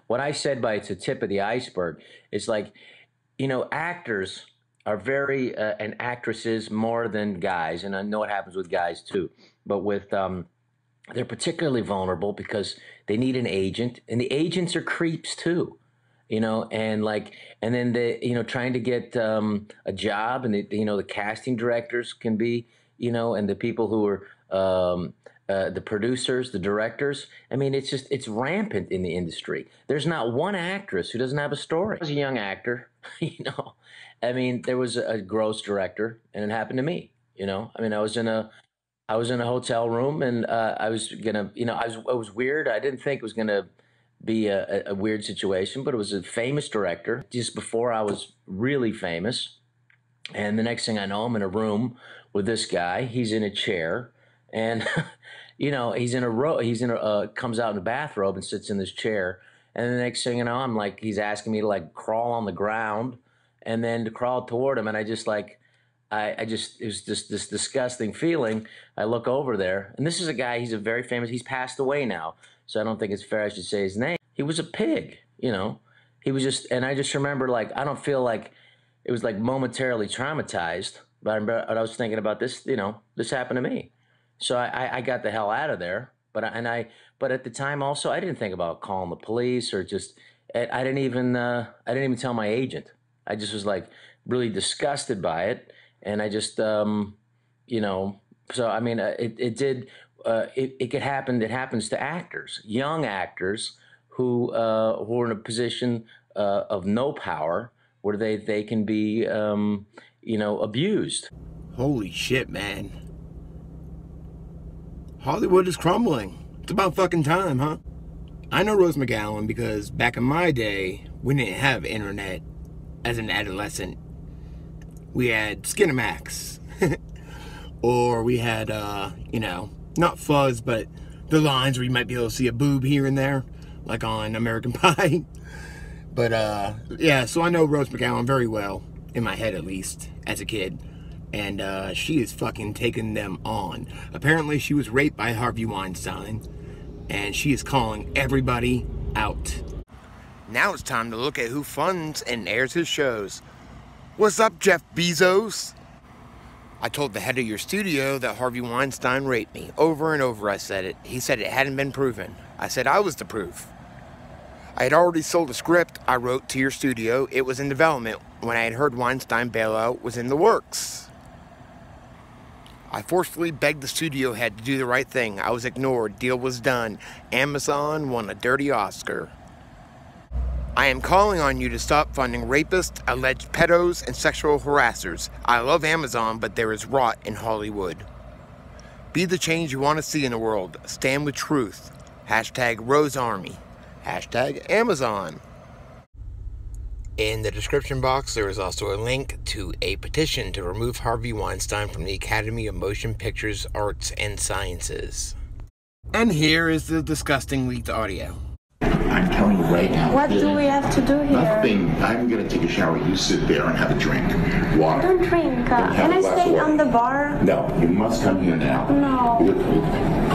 what I said by it's a tip of the iceberg, it's like, you know, actors are very, and actresses more than guys, and I know it happens with guys too, but with, they're particularly vulnerable because they need an agent, and the agents are creeps too, you know, and like, and then the, you know, trying to get a job, and the, you know, the casting directors can be, you know, and the people who are, the producers, the directors. I mean, it's just, it's rampant in the industry. There's not one actress who doesn't have a story. I was a young actor, you know. I mean, there was a gross director, and it happened to me, you know. I mean, I was in a hotel room, and I was gonna, you know, it was weird. I didn't think it was gonna be a weird situation, but it was a famous director just before I was really famous. And the next thing I know, I'm in a room with this guy. He's in a chair, and you know, comes out in a bathrobe and sits in this chair. And the next thing you know, I'm like, he's asking me to like crawl on the ground and then to crawl toward him. And I just like, it was just this disgusting feeling. I look over there, and this is a guy, he's a very famous, he's passed away now, so I don't think it's fair I should say his name. He was a pig, you know. He was just, and I just remember, like, I don't feel like it was like momentarily traumatized, but I was thinking about this, you know, this happened to me. So I got the hell out of there. But at the time also, I didn't think about calling the police or just, I didn't even tell my agent. I just was like really disgusted by it. And I just, you know, so I mean, it could happen. It happens to actors, young actors who are in a position of no power, where they can be, you know, abused. Holy shit, man. Hollywood is crumbling. It's about fucking time, huh? I know Rose McGowan because back in my day, we didn't have internet as an adolescent. We had Skinamax. Or we had, you know, not fuzz, but the lines where you might be able to see a boob here and there, like on American Pie. But, yeah, so I know Rose McGowan very well, in my head at least, as a kid. And she is fucking taking them on. Apparently she was raped by Harvey Weinstein, and she is calling everybody out. Now it's time to look at who funds and airs his shows. What's up, Jeff Bezos? I told the head of your studio that Harvey Weinstein raped me. Over and over I said it. He said it hadn't been proven. I said I was the proof. I had already sold a script I wrote to your studio. It was in development when I had heard Weinstein bailout was in the works. I forcefully begged the studio head to do the right thing. I was ignored. Deal was done. Amazon won a dirty Oscar. I am calling on you to stop funding rapists, alleged pedos, and sexual harassers. I love Amazon, but there is rot in Hollywood. Be the change you want to see in the world. Stand with truth. Hashtag Rose Army. Hashtag Amazon. In the description box, there is also a link to a petition to remove Harvey Weinstein from the Academy of Motion Pictures, Arts, and Sciences. And here is the disgusting leaked audio. I'm telling you right now. What do we have to do here? Nothing. I'm going to take a shower. You sit there and have a drink. Water. I don't drink. Can I stay on the bar? No, you must come here now. No.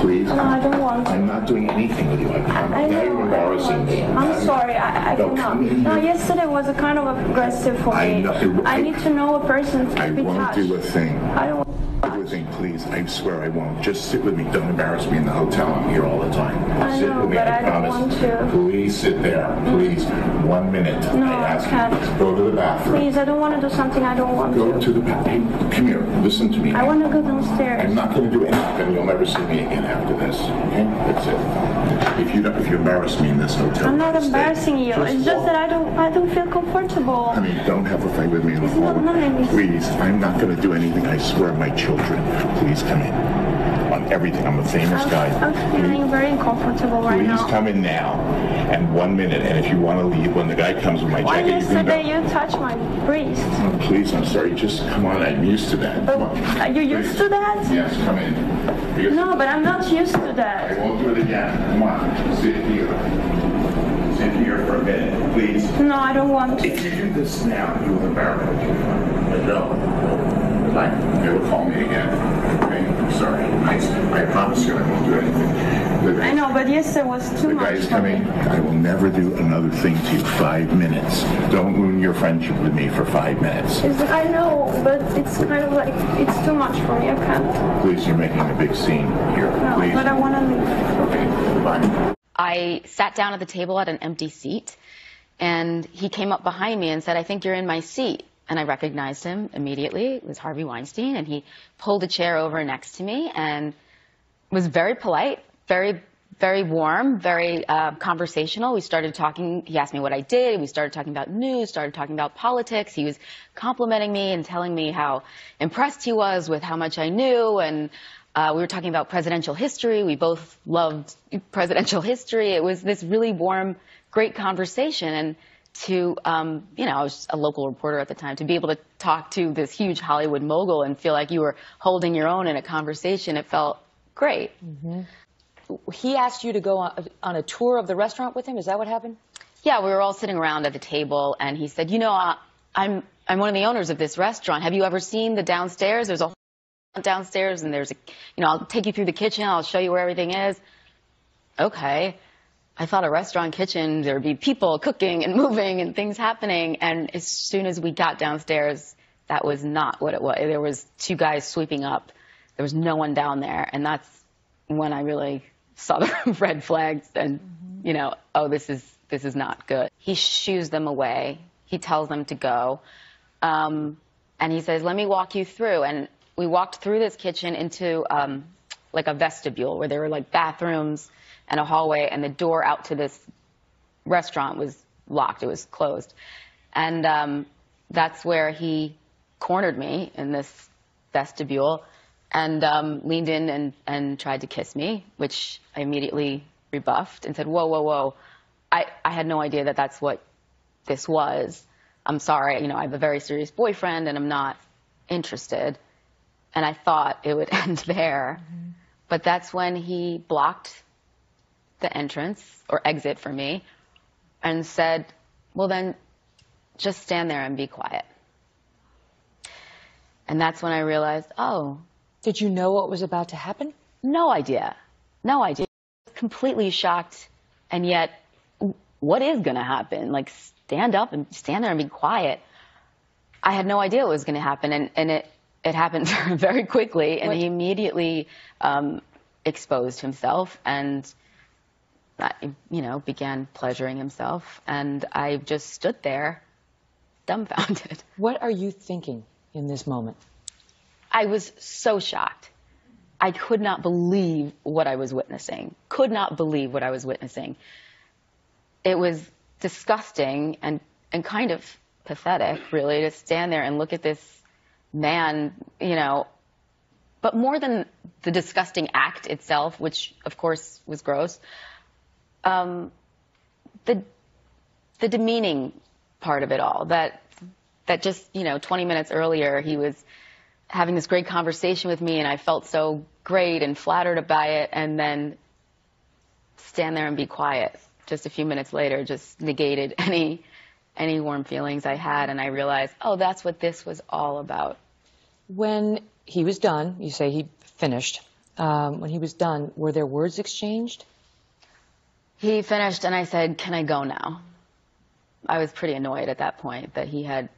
Please. No, I don't want to. I'm not doing anything with you. Now you're embarrassing me. I'm sorry. I cannot. No, yesterday was a kind of aggressive for me. I need to know a person to be touched. I won't do a thing. I don't want do a thing, please. I swear I won't. Just sit with me. Don't embarrass me in the hotel. I'm here all the time. I Sit know, with me. but I promise. don't want to. Please sit there. Please. 1 minute. No, I ask I can't. you. Go to the bathroom. Please, I don't want to do something I don't want Go to the bathroom. Hey, come here. Listen to me. I want to go downstairs. I'm not going to do anything. You'll never see me again after this. Okay? That's it. If you embarrass me in this hotel, I'm not embarrassing you. It's just that I don't feel comfortable. I mean, don't have a fight with me in the It's hall. not nice. Please, I'm not going to do anything. I swear, my children. Please come in. On everything. I'm a famous guy. I'm feeling very uncomfortable right now. Please come in now. And 1 minute. And if you want to leave, when the guy comes with my Why jacket, yesterday you touched my breast? Oh, please, I'm sorry. Just come on. I'm used to that. Come on. Are you used to that? Yes, come in. No, but I'm not used to I that. won't do it again. Come on. Sit here. Sit here for a minute, please. No, I don't want to. If you do this now, you will embarrass me. I don't. Like, never call me again. Okay? I'm sorry. I promise you I won't do anything. I know, but yesterday was too much. The guy's coming. I will never do another thing to you. 5 minutes. Don't ruin your friendship with me for 5 minutes. I know, but it's kind of like, it's too much for me. I can't. Please, you're making a big scene here. No, Please. but I want to leave. Okay, bye. I sat down at the table at an empty seat, and he came up behind me and said, I think you're in my seat. And I recognized him immediately. It was Harvey Weinstein, and he pulled a chair over next to me and was very polite, very, very warm, very conversational. We started talking. He asked me what I did. We started talking about news, started talking about politics. He was complimenting me and telling me how impressed he was with how much I knew. And we were talking about presidential history. We both loved presidential history. It was this really warm, great conversation. And to, you know, I was a local reporter at the time, to be able to talk to this huge Hollywood mogul and feel like you were holding your own in a conversation, it felt great. Mm-hmm. He asked you to go on a tour of the restaurant with him? Is that what happened? Yeah, we were all sitting around at the table, and he said, you know, I'm one of the owners of this restaurant. Have you ever seen the downstairs? There's a whole downstairs, and there's a, you know, I'll take you through the kitchen. I'll show you where everything is. Okay. I thought a restaurant kitchen, there'd be people cooking and moving and things happening. And as soon as we got downstairs, that was not what it was. There was 2 guys sweeping up. There was no one down there. And that's when I really saw the red flags and, you know, oh, this is not good. He shoos them away. He tells them to go. And he says, let me walk you through. And we walked through this kitchen into like a vestibule where there were like bathrooms and a hallway, and the door out to this restaurant was locked. It was closed. And that's where he cornered me in this vestibule and leaned in and tried to kiss me, which I immediately rebuffed and said, whoa, whoa, whoa. I had no idea that that's what this was. I'm sorry. You know, I have a very serious boyfriend, and I'm not interested. And I thought it would end there. Mm-hmm. But that's when he blocked the entrance or exit for me and said, well, then just stand there and be quiet. And that's when I realized, oh. Did you know what was about to happen? No idea. No idea. Completely shocked. And yet, what is going to happen? Like, stand up and stand there and be quiet. I had no idea what was going to happen. And it happened very quickly. And he immediately exposed himself and, you know, began pleasuring himself. And I just stood there dumbfounded. What are you thinking in this moment? I was so shocked. I could not believe what I was witnessing. Could not believe what I was witnessing. It was disgusting and kind of pathetic, really, to stand there and look at this man, you know. But more than the disgusting act itself, which, of course, was gross, the demeaning part of it all, that just, you know, 20 minutes earlier, he was having this great conversation with me, and I felt so great and flattered by it, and then stand there and be quiet. Just a few minutes later, just negated any warm feelings I had, and I realized, oh, that's what this was all about. When he was done, you say he finished. When he was done, were there words exchanged? He finished, and I said, can I go now? I was pretty annoyed at that point that he had...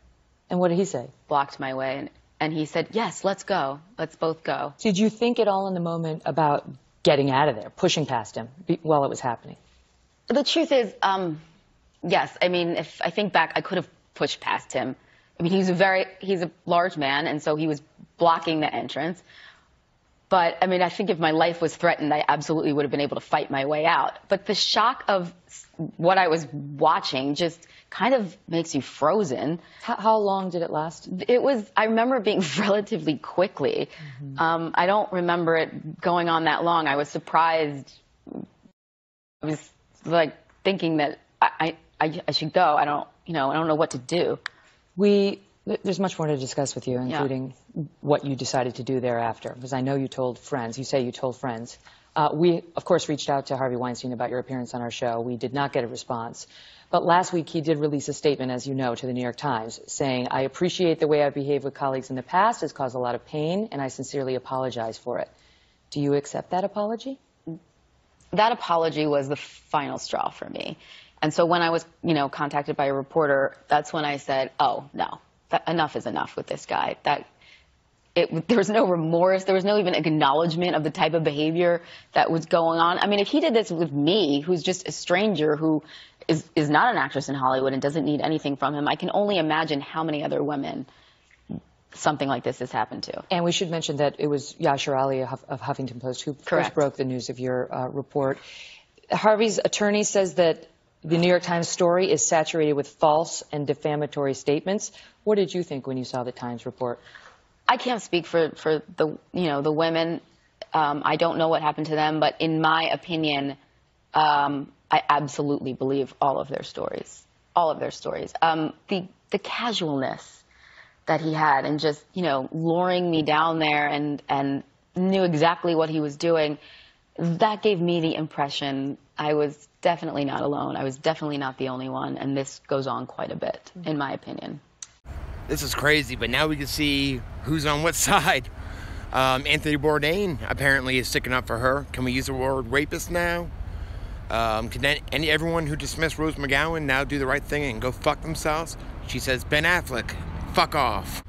And what did he say? Blocked my way, and he said, yes, let's go. Let's both go. Did you think at all in the moment about getting out of there, pushing past him while it was happening? The truth is, yes. I mean, if I think back, I could have pushed past him. I mean, he's a large man, and so he was blocking the entrance. But, I mean, I think if my life was threatened, I absolutely would have been able to fight my way out. But the shock of what I was watching just kind of makes you frozen. How long did it last? I remember it being relatively quickly. Mm-hmm. I don't remember it going on that long. I was surprised. I was like thinking that I should go. I don't know what to do. There's much more to discuss with you, including what you decided to do thereafter, because I know you told friends. You say you told friends. We, of course, reached out to Harvey Weinstein about your appearance on our show. We did not get a response. But last week, he did release a statement, as you know, to the New York Times, saying, I appreciate the way I've behaved with colleagues in the past. It's caused a lot of pain, and I sincerely apologize for it. Do you accept that apology? that apology was the final straw for me. And so when I was, contacted by a reporter, that's when I said, oh, no, enough is enough with this guy. There was no remorse. There was no even acknowledgement of the type of behavior that was going on. I mean, if he did this with me, who's just a stranger who is not an actress in Hollywood and doesn't need anything from him, I can only imagine how many other women something like this has happened to. And we should mention that it was Yashar Ali of Huffington Post who first broke the news of your report. Harvey's attorney says that the New York Times story is saturated with false and defamatory statements. What did you think when you saw the Times report? I can't speak for the the women. I don't know what happened to them, but in my opinion, I absolutely believe all of their stories. All of their stories. The casualness that he had, and just luring me down there and knew exactly what he was doing, that gave me the impression I was definitely not alone. I was definitely not the only one, and this goes on quite a bit, in my opinion. This is crazy, but now we can see who's on what side. Anthony Bourdain apparently is sticking up for her. Can we use the word rapist now? Can everyone who dismissed Rose McGowan now do the right thing and go fuck themselves? She says, Ben Affleck, fuck off.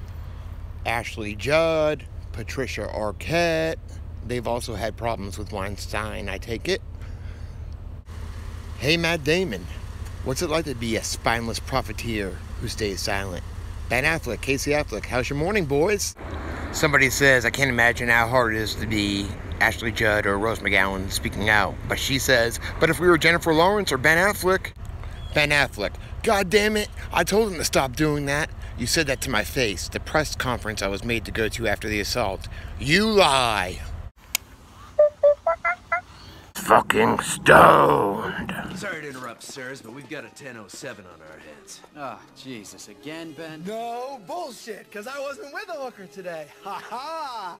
Ashley Judd, Patricia Arquette. They've also had problems with Weinstein, I take it. Hey, Matt Damon. What's it like to be a spineless profiteer who stays silent? Ben Affleck, Casey Affleck, how's your morning, boys? Somebody says, I can't imagine how hard it is to be Ashley Judd or Rose McGowan speaking out. But she says, but if we were Jennifer Lawrence or Ben Affleck, God damn it, I told him to stop doing that. You said that to my face, the press conference I was made to go to after the assault. You lie. Fucking stoned. Sorry to interrupt, sirs, but we've got a 10:07 on our hands. Oh, Jesus, again, Ben? No, bullshit, because I wasn't with a hooker today. Ha ha!